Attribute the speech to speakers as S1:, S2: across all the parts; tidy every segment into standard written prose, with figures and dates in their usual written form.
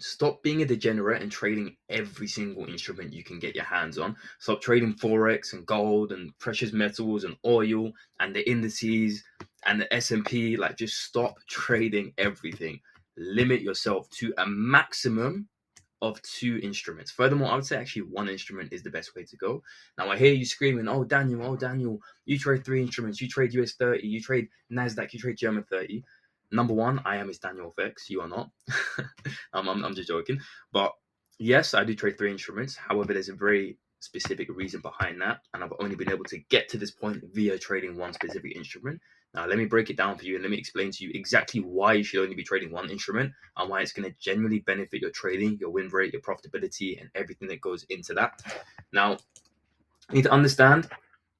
S1: Stop being a degenerate and trading every single instrument you can get your hands on. Stop trading forex and gold and precious metals and oil and the indices and the S&P. Like, just stop trading everything. Limit yourself to a maximum of 2 instruments. Furthermore, I would say actually 1 instrument is the best way to go. Now, I hear you screaming, oh Daniel, you trade 3 instruments, you trade US 30, you trade NASDAQ, you trade German 30. Number one, I am his Daniel FX, you are not. I'm just joking. But yes, I do trade 3 instruments. However, there's a very specific reason behind that. And I've only been able to get to this point via trading one specific instrument. Now, let me break it down for you and let me explain to you exactly why you should only be trading one instrument and why it's going to genuinely benefit your trading, your win rate, your profitability, and everything that goes into that. Now, you need to understand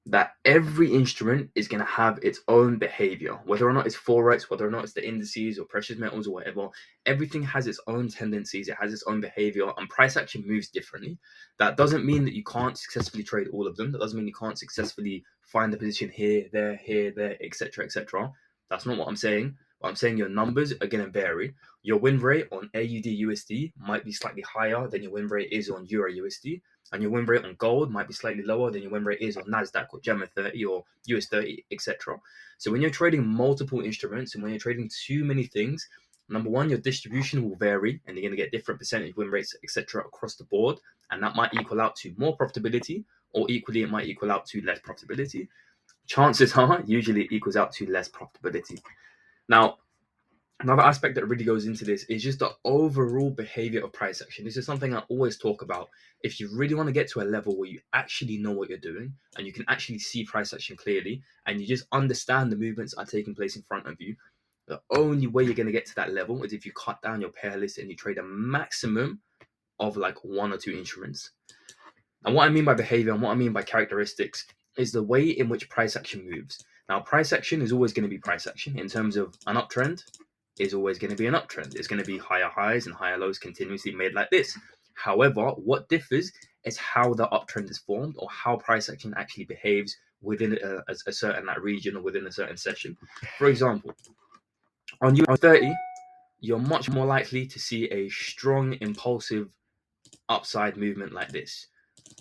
S1: that every instrument is going to have its own behavior, whether or not it's forex, whether or not it's the indices or precious metals or whatever. Everything has its own tendencies, it has its own behavior, and price action moves differently. That doesn't mean that you can't successfully trade all of them. That doesn't mean you can't successfully find the position here, there, etc., etc. That's not what I'm saying. But I'm saying your numbers are going to vary. Your win rate on AUD USD might be slightly higher than your win rate is on Euro USD, and your win rate on gold might be slightly lower than your win rate is on NASDAQ or German 30 or US 30, etc. So when you're trading multiple instruments and when you're trading too many things, number one, your distribution will vary and you're going to get different percentage win rates, etc. across the board. And that might equal out to more profitability, or equally, it might equal out to less profitability. Chances are, usually it equals out to less profitability. Now, another aspect that really goes into this is just the overall behavior of price action. This is something I always talk about. If you really want to get to a level where you actually know what you're doing and you can actually see price action clearly and you just understand the movements are taking place in front of you, the only way you're going to get to that level is if you cut down your pair list and you trade a maximum of like 1 or 2 instruments. And what I mean by behavior and what I mean by characteristics is the way in which price action moves. Now, price action is always going to be price action in terms of an uptrend is always going to be an uptrend. It's going to be higher highs and higher lows continuously made like this. However, what differs is how the uptrend is formed or how price action actually behaves within a certain region or within a certain session. For example, on US 30, you're much more likely to see a strong, impulsive upside movement like this.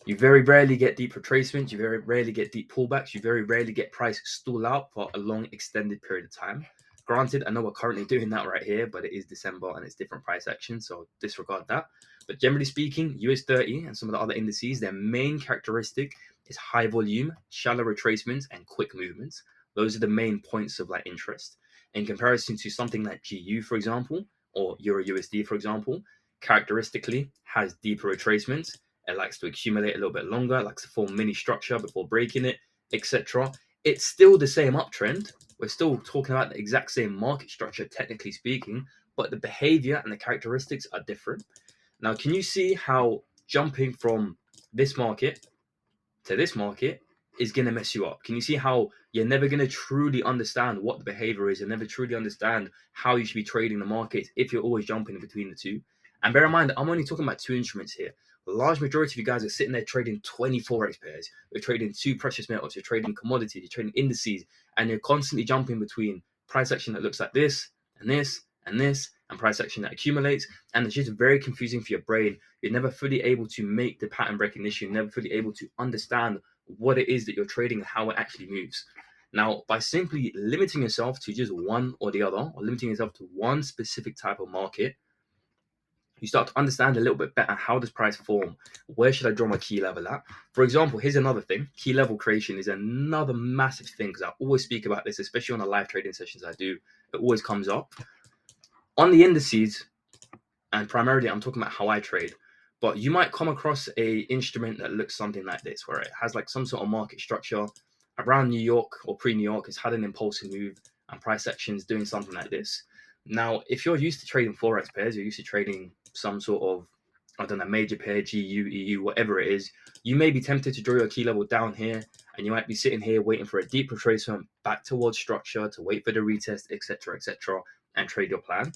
S1: You very rarely get deep retracements, you very rarely get deep pullbacks, you very rarely get price stall out for a long extended period of time. Granted, I know we're currently doing that right here, but it is December and it's different price action, so disregard that. But generally speaking, US 30 and some of the other indices, their main characteristic is high volume, shallow retracements, and quick movements. Those are the main points of like interest. In comparison to something like GU, for example, or Euro USD, for example, characteristically has deeper retracements. It likes to accumulate a little bit longer, it likes to form mini structure before breaking it, etc. It's still the same uptrend. We're still talking about the exact same market structure, technically speaking, but the behavior and the characteristics are different. Now, can you see how jumping from this market to this market is going to mess you up? Can you see how you're never going to truly understand what the behavior is and never truly understand how you should be trading the market if you're always jumping between the two? And bear in mind, I'm only talking about 2 instruments here. The large majority of you guys are sitting there trading 20 forex pairs. You're trading 2 precious metals. You're trading commodities. You're trading indices, and you're constantly jumping between price action that looks like this and this and this, and price action that accumulates. And it's just very confusing for your brain. You're never fully able to make the pattern recognition. You're never fully able to understand what it is that you're trading and how it actually moves. Now, by simply limiting yourself to just one or the other, or limiting yourself to one specific type of market, you start to understand a little bit better how does price form. Where should I draw my key level at? For example, here's another thing. Key level creation is another massive thing because I always speak about this, especially on the live trading sessions I do. It always comes up. On the indices, and primarily I'm talking about how I trade, but you might come across a instrument that looks something like this, where it has like some sort of market structure around New York or pre-New York. It's had an impulsive move and price actions doing something like this. Now, if you're used to trading forex pairs, you're used to trading some sort of, I don't know, major pair, GU, EU, whatever it is, you may be tempted to draw your key level down here, and you might be sitting here waiting for a deep retracement back towards structure to wait for the retest, etc., and trade your plan,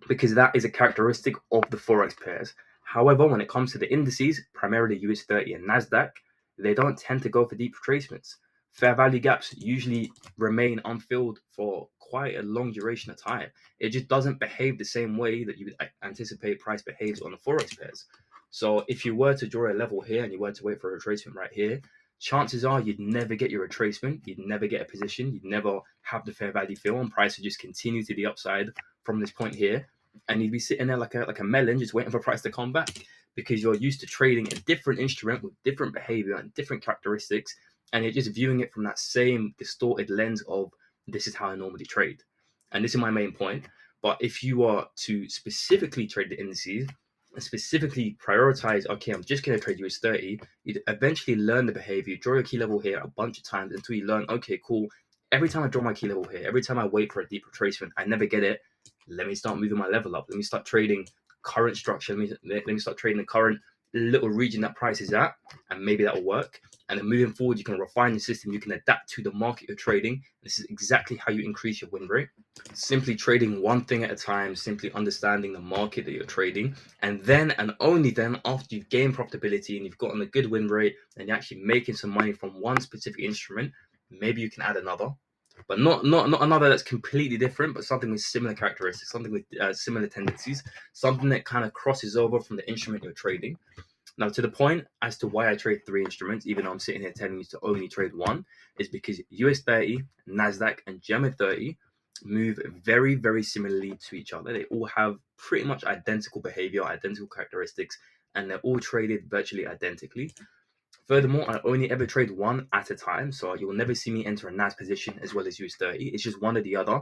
S1: because that is a characteristic of the forex pairs. However, when it comes to the indices, primarily US 30 and NASDAQ, they don't tend to go for deep retracements. Fair value gaps usually remain unfilled for quite a long duration of time. It just doesn't behave the same way that you would anticipate price behaves on the forex pairs. So if you were to draw a level here and you were to wait for a retracement right here, chances are you'd never get your retracement, you'd never get a position, you'd never have the fair value fill, and price would just continue to the upside from this point here, and you'd be sitting there like a melon, just waiting for price to come back, because you're used to trading a different instrument with different behavior and different characteristics, and you're just viewing it from that same distorted lens of this is how I normally trade. And this is my main point. But if you are to specifically trade the indices and specifically prioritize, okay, I'm just going to trade US30, you'd eventually learn the behavior. You draw your key level here a bunch of times until you learn, okay, cool. Every time I draw my key level here, every time I wait for a deep retracement, I never get it. Let me start moving my level up. Let me start trading current structure. Let me start trading the current little region that price is at, and maybe that will work. And then moving forward, you can refine your system. You can adapt to the market you're trading. This is exactly how you increase your win rate. Simply trading one thing at a time, simply understanding the market that you're trading. And then, and only then, after you've gained profitability and you've gotten a good win rate and you're actually making some money from one specific instrument, maybe you can add another. But not another that's completely different, but something with similar characteristics, something with similar tendencies, something that kind of crosses over from the instrument you're trading. Now, to the point as to why I trade 3 instruments, even though I'm sitting here telling you to only trade one, is because US30, NASDAQ, and German 30 move very, very similarly to each other. They all have pretty much identical behavior, identical characteristics, and they're all traded virtually identically. Furthermore, I only ever trade one at a time, so you'll never see me enter a NAS position as well as US30. It's just one or the other.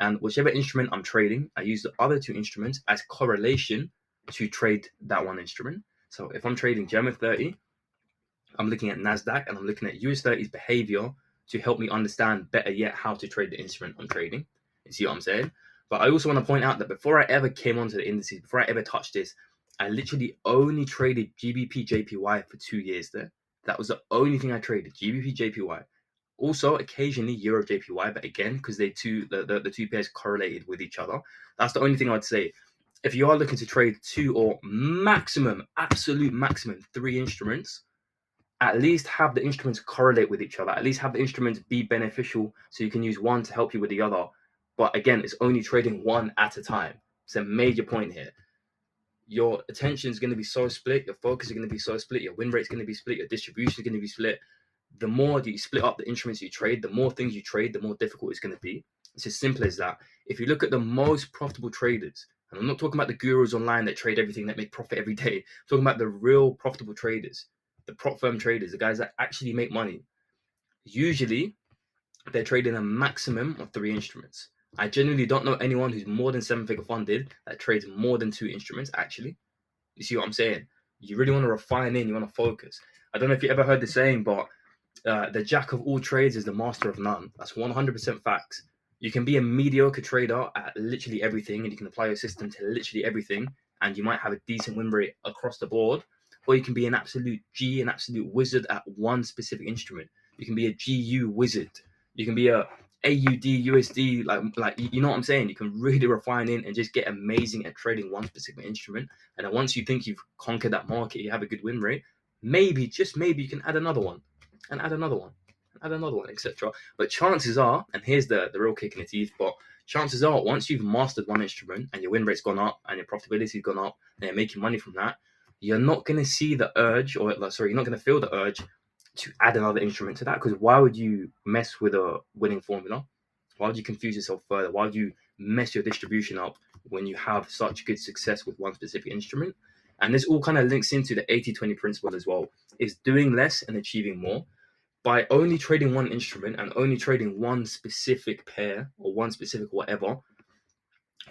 S1: And whichever instrument I'm trading, I use the other 2 instruments as correlation to trade that one instrument. So if I'm trading German 30, I'm looking at NASDAQ and I'm looking at US30's behavior to help me understand better yet how to trade the instrument I'm trading. You see what I'm saying? But I also want to point out that before I ever came onto the indices, before I ever touched this, I literally only traded GBP JPY for 2 years there. That was the only thing I traded, GBP JPY. Also, occasionally Euro JPY, but again, because the two pairs correlated with each other. That's the only thing I'd say. If you are looking to trade 2 or absolute maximum 3 instruments, at least have the instruments correlate with each other. At least have the instruments be beneficial so you can use one to help you with the other. But again, it's only trading one at a time. It's a major point here. Your attention is going to be so split, your focus is going to be so split, your win rate is going to be split, your distribution is going to be split. The more that you split up the instruments you trade, the more things you trade, the more difficult it's going to be. It's as simple as that. If you look at the most profitable traders, and I'm not talking about the gurus online that trade everything, that make profit every day, I'm talking about the real profitable traders, the prop firm traders, the guys that actually make money. Usually, they're trading a maximum of 3 instruments. I genuinely don't know anyone who's more than 7-figure funded that trades more than 2 instruments, actually. You see what I'm saying? You really want to refine in, you want to focus. I don't know if you ever heard the saying, but the jack of all trades is the master of none. That's 100% facts. You can be a mediocre trader at literally everything, and you can apply your system to literally everything, and you might have a decent win rate across the board. Or you can be an absolute G, an absolute wizard at one specific instrument. You can be a GU wizard. You can be a AUD, USD, like you know what I'm saying? You can really refine in and just get amazing at trading one specific instrument. And then once you think you've conquered that market, you have a good win rate, maybe, just maybe, you can add another one and add another one and add another one, etc. But chances are, and here's the real kick in the teeth, but chances are once you've mastered one instrument and your win rate's gone up and your profitability's gone up and you're making money from that, you're not going to see the urge, or sorry, you're not going to feel the urge to add another instrument to that, because why would you mess with a winning formula? Why would you confuse yourself further? Why would you mess your distribution up when you have such good success with one specific instrument? And this all kind of links into the 80-20 principle as well, is doing less and achieving more. By only trading one instrument and only trading one specific pair or one specific whatever,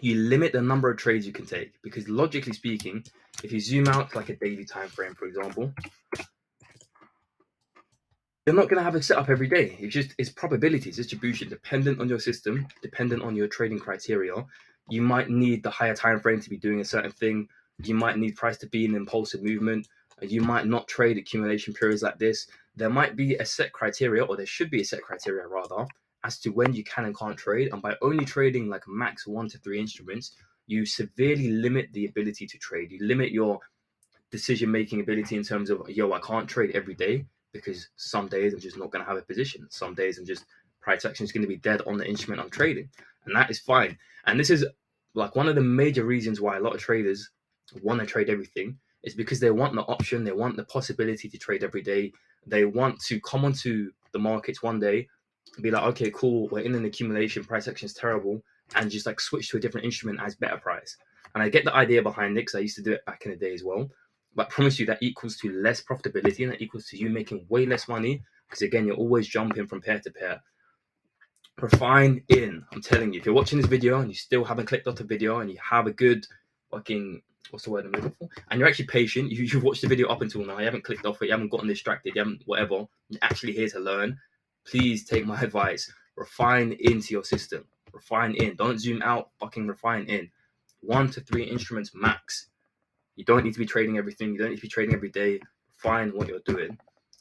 S1: you limit the number of trades you can take. Because logically speaking, if you zoom out like a daily time frame, for example, you're not going to have a setup every day. It's probability, it's distribution, dependent on your system, dependent on your trading criteria. You might need the higher time frame to be doing a certain thing. You might need price to be in impulsive movement. You might not trade accumulation periods like this. There might be a set criteria, or there should be a set criteria rather, as to when you can and can't trade. And by only trading like max 1 to 3 instruments, you severely limit the ability to trade. You limit your decision-making ability in terms of, I can't trade every day, because some days I'm just not going to have a position. Some days price action is going to be dead on the instrument I'm trading. and that is fine. And this is like one of the major reasons why a lot of traders want to trade everything is because they want the option, they want the possibility to trade every day. They want to come onto the markets one day and be like, okay, cool, we're in an accumulation, price action is terrible, and just like switch to a different instrument as better price. And I get the idea behind it because I used to do it back in the day as well. But I promise you that equals to less profitability and that equals to you making way less money because again, you're always jumping from pair to pair. Refine in. I'm telling you, if you're watching this video and you still haven't clicked off the video and you have a good fucking, what's the word I'm looking for? And you're actually patient, you've watched the video up until now, you haven't clicked off it, you haven't gotten distracted, you haven't whatever, you're actually here to learn, please take my advice. Refine into your system. Refine in. Don't zoom out, fucking refine in. 1 to 3 instruments max. You don't need to be trading everything. You don't need to be trading every day. Refine what you're doing.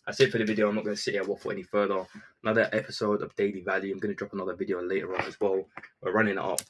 S1: That's it for the video. I'm not going to sit here and waffle any further. Another episode of Daily Value. I'm going to drop another video later on as well. We're running it up.